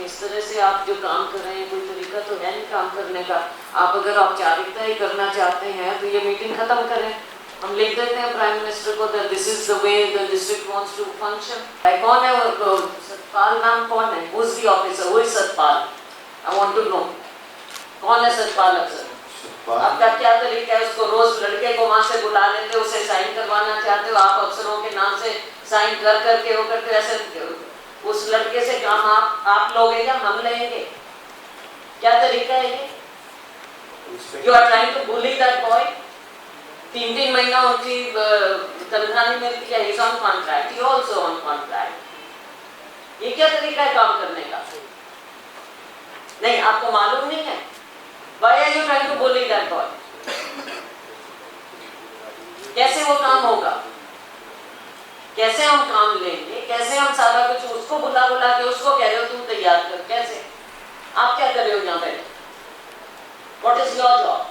इस तरह से आप जो काम कर रहे हैं, कोई तरीका तो है नहीं काम करने का। आप अगर औपचारिकता ही करना चाहते हैं तो ये मीटिंग खत्म करें। हम लिख देते हैं प्राइम मिनिस्टर को that this is the way the district wants to function. कौन है वो सतपाल, नाम कौन है, who is the officer, who is Satpal? I want to know कौन है सतपाल अफसर। आपका क्या तरीका है? उसको रोज लड़के को वहां से बुला लेते हो, उसे साइन करवाना चाहते हो आप, अफसरों के नाम से साइन कर करके वो करके ऐसे उस लड़के से काम आप लोगे या हम लेंगे? क्या तरीका है ये? You are trying to bully that boy. 3 महीना उनकी तनख्वाह नहीं मिलती है, is on contract, he also on contract. ये क्या तरीका है काम करने का? नहीं, आपको मालूम नहीं है? Why are you trying to bully that boy? कैसे वो काम होगा? कैसे हम काम लेंगे? कैसे हम सारा कुछ उसको बुला के उसको कह रहे हो तुम तैयार कर? कैसे? आप क्या कर रहे हो यहाँ पे? What is your job?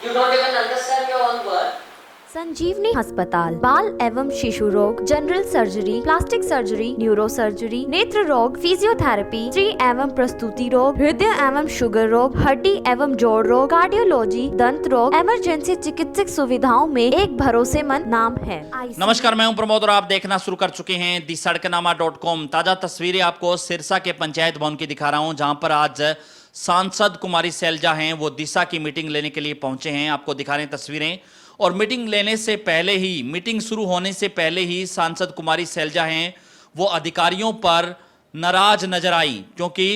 You don't even understand your own work. संजीवनी अस्पताल बाल एवं शिशु रोग, general surgery, plastic surgery, neuro surgery, नेत्र रोग, फिजियोथेरेपी, स्त्री एवं प्रसूति रोग, हृदय एवं शुगर रोग, हड्डी एवं जोड़ रोग, कार्डियोलॉजी, दंत रोग, इमरजेंसी चिकित्सक सुविधाओं में एक भरोसेमंद नाम है। नमस्कार, मैं हूं प्रमोद और आप देखना शुरू कर चुके हैं दी सड़कनामा.com। ताजा तस्वीरें आपको सिरसा के पंचायत भवन की दिखा रहा हूं, जहां पर आज सांसद कुमारी सैलजा हैं, वो दिशा की मीटिंग लेने के लिए पहुंचे हैं। आपको दिखा रहे हैं तस्वीरें। और मीटिंग लेने से पहले ही, मीटिंग शुरू होने से पहले ही सांसद कुमारी सैलजा हैं वो अधिकारियों पर नाराज नजर आई, क्योंकि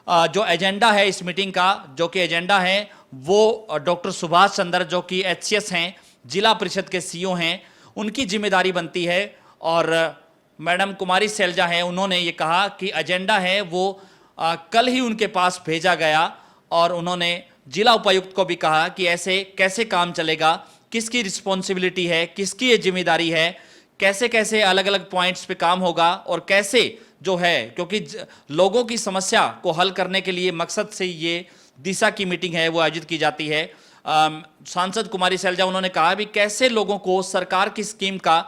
जो एजेंडा है इस मीटिंग का, जो कि एजेंडा है वो डॉक्टर सुभाष चंद्र, जो कि एचसीएस हैं, जिला परिषद के सीईओ हैं, उनकी जिम्मेदारी बनती है। और मैडम कुमारी सैलजा हैं, उन्होंने ये कहा कि एजेंडा है वो कल ही उनके पास भेजा गया, और उन्होंने जिला उपायुक्त को भी कहा कि ऐसे कैसे काम चलेगा, किसकी रिस्पॉन्सिबिलिटी है, किसकी ये जिम्मेदारी है, कैसे कैसे अलग अलग पॉइंट्स पे काम होगा, और कैसे जो है, क्योंकि लोगों की समस्या को हल करने के लिए मकसद से ये दिशा की मीटिंग है वो आयोजित की जाती है। सांसद कुमारी सैलजा, उन्होंने कहा भी कैसे लोगों को सरकार की स्कीम का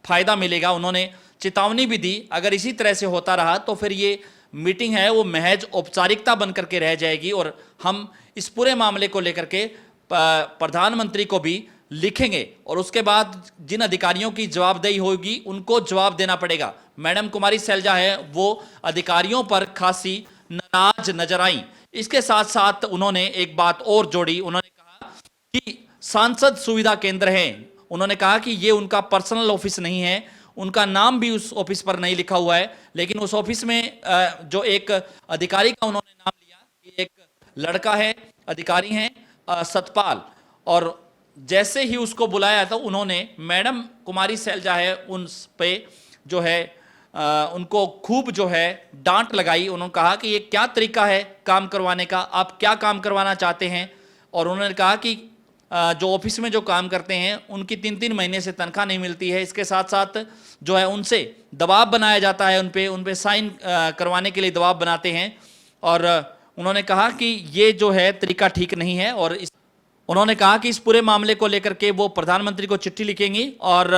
फायदा मिलेगा। उन्होंने चेतावनी भी दी, अगर इसी तरह से होता रहा तो फिर ये मीटिंग है वो महज औपचारिकता बन करके रह जाएगी, और हम इस पूरे मामले को लेकर के प्रधानमंत्री को भी लिखेंगे, और उसके बाद जिन अधिकारियों की जवाबदेही होगी उनको जवाब देना पड़ेगा। मैडम कुमारी सैलजा है वो अधिकारियों पर खासी नाराज नजर आई। इसके साथ साथ उन्होंने एक बात और जोड़ी, उन्होंने कहा कि सांसद सुविधा केंद्र है, उन्होंने कहा कि ये उनका पर्सनल ऑफिस नहीं है, उनका नाम भी उस ऑफिस पर नहीं लिखा हुआ है, लेकिन उस ऑफिस में जो एक अधिकारी का उन्होंने नाम लिया, एक लड़का है, अधिकारी हैं सतपाल, और जैसे ही उसको बुलाया तो उन्होंने मैडम कुमारी सैलजा है उन पे जो है उनको खूब जो है डांट लगाई। उन्होंने कहा कि ये क्या तरीका है काम करवाने का, आप क्या काम करवाना चाहते हैं। और उन्होंने कहा कि जो ऑफिस में जो काम करते हैं उनकी 3 महीने से तनख्वाह नहीं मिलती है, इसके साथ साथ जो है उनसे दबाव बनाया जाता है, उन पे साइन करवाने के लिए दबाव बनाते हैं। और उन्होंने कहा कि ये जो है तरीका ठीक नहीं है, और उन्होंने कहा कि इस पूरे मामले को लेकर के वो प्रधानमंत्री को चिट्ठी लिखेंगी, और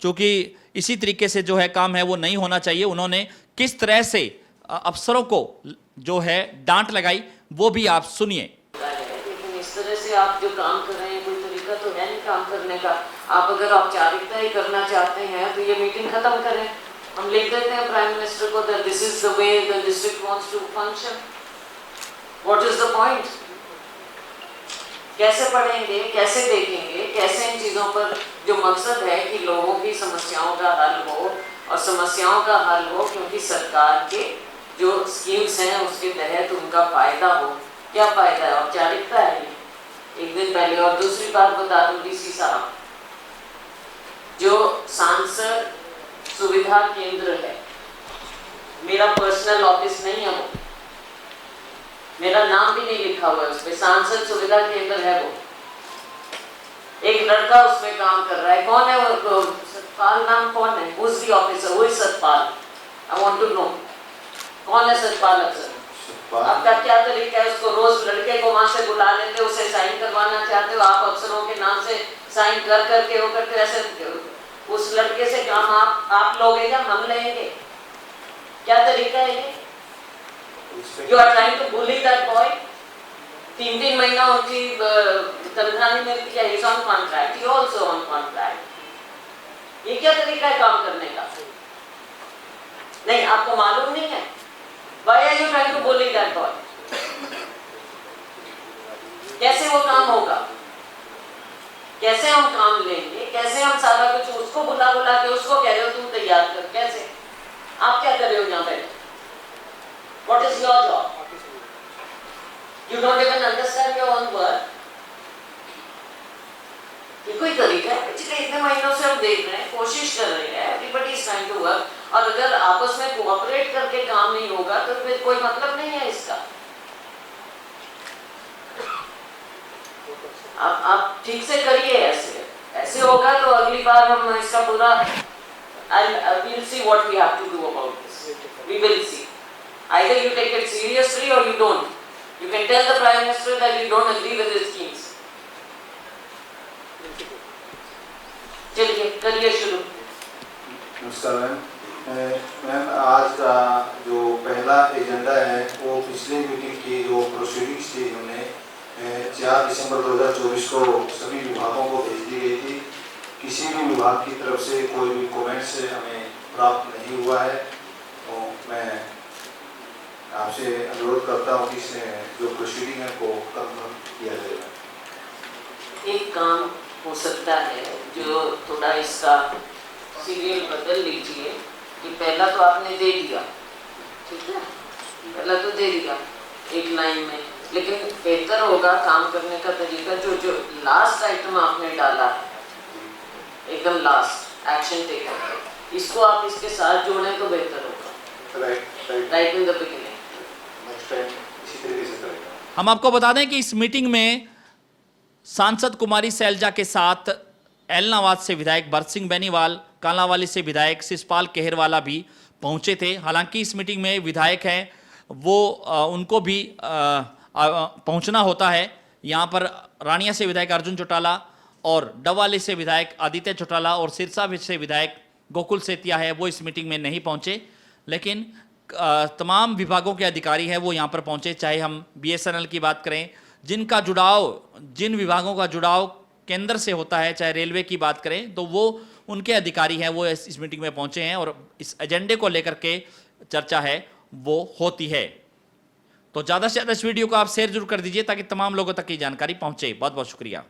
चूंकि इसी तरीके से जो है काम है वो नहीं होना चाहिए। उन्होंने किस तरह से अफसरों को जो है डांट लगाई वो भी आप सुनिए। लेकिन इस तरह से आप जो काम कर रहे हैं, कोई तरीका तो है नहीं काम करने का। आप अगर औपचारिकता ही करना चाहते हैं तो ये मीटिंग खत्म करें। हम लिख देते हैं प्राइम मिनिस्टर को that this is the way the district wants to function. What is the point? कैसे पढ़ेंगे, कैसे देखेंगे, कैसे इन चीज़ों पर जो मकसद है कि लोगों की समस्याओं का हल हो, और समस्याओं का हल हो क्योंकि सरकार के जो स्कीम्स हैं उसके तहत उनका फ़ायदा हो। क्या फ़ायदा है? औपचारिकता है ये, एक दिन पहले। और दूसरी बात बता दूँ डीसी साहब, जो सांसद सुविधा केंद्र है, मेरा पर्सनल ऑफिस नहीं है वो, मेरा नाम भी नहीं लिखा हुआ है उस पे, सांसद सुविधा केंद्र है वो। एक लड़का उसमें काम कर रहा है, कौन है वो सतपाल, नाम कौन है, who is the officer, who is Satpal? I want to know कौन है सतपाल अफसर। आपका क्या तरीका है? उसको रोज लड़के को वहां से बुला लेते हो, उसे साइन करवाना चाहते हो आप, अफसरों के नाम से साइन कर करके वो करके ऐसे उस लड़के से काम आप लोगे या हम लेंगे? क्या तरीका है ये? You are trying to bully that boy. 3 महीना उनकी तनख्वाह नहीं मिलती है. He's on contract. You also on contract. ये क्या तरीका है काम करने का? नहीं, आपको मालूम नहीं है? Why are you trying to bully that boy? कैसे वो काम होगा? कैसे हम काम लेंगे? कैसे हम सारा कुछ उसको बुला के उसको कह रहे हो तुम तैयार कर? कैसे? आप क्या कर रहे हो यहाँ पे? What is your job? You don't even understand your own work. ये कोई तरीका है? पिछले इतने महीनों से हम देख रहे हैं, कोशिश कर रहे हैं, everybody is trying to work, और अगर आपस में कोऑपरेट करके काम नहीं होगा तो फिर कोई मतलब नहीं है इसका. आप ठीक से करिए. ऐसे होगा तो अगली बार हम इसका पूरा we'll see what we have to do about this. We will see. Either you take it seriously or you don't. You can tell the Prime Minister that you don't agree with his schemes. चलिए करिए शुरू. नमस्कार ma'am, आज का जो पहला agenda है वो पिछले मीटिंग की जो प्रोसीडिंग्स थी हमने 4 दिसंबर 2024 को सभी विभागों को भेज दी गई थी. किसी भी विभाग की तरफ से कोई भी कमेंट्स हमें प्राप्त नहीं हुआ है. तो मैं आपसे अनुरोध करता हूँ कि जो प्रोसीडिंग है वो कब किया जाएगा. एक काम हो सकता है जो थोड़ा इसका सीरियल बदल लीजिए कि पहला तो आपने दे दिया, ठीक है, पहला तो दे दिया एक लाइन में, लेकिन बेहतर होगा काम करने का तरीका जो लास्ट आइटम आपने डाला है एकदम लास्ट एक्शन टेकन, इसको आप इसके साथ जोड़ें तो बेहतर होगा. Right in the beginning. Next time इसी तरीके से करेंगे. हम आपको बता दें कि इस मीटिंग में सांसद कुमारी सैलजा के साथ एलनाबाद से विधायक भरत सिंह बेनीवाल, कालांवाली से विधायक शिषपाल केहरवाला भी पहुंचे थे. हालांकि इस मीटिंग में विधायक हैं वो उनको भी पहुंचना होता है. यहाँ पर रानिया से विधायक अर्जुन चौटाला और डबवाली से विधायक आदित्य चौटाला और सिरसा से विधायक गोकुल सेतिया है वो इस मीटिंग में नहीं पहुंचे. लेकिन तमाम विभागों के अधिकारी हैं वो यहाँ पर पहुंचे. चाहे हम BSNL की बात करें, जिन विभागों का जुड़ाव केंद्र से होता है, चाहे रेलवे की बात करें, तो वो उनके अधिकारी हैं वो इस मीटिंग में पहुंचे हैं और इस एजेंडे को लेकर के चर्चा है वो होती है. तो ज़्यादा से ज़्यादा इस वीडियो को आप शेयर जरूर कर दीजिए ताकि तमाम लोगों तक की जानकारी पहुंचे. बहुत बहुत शुक्रिया.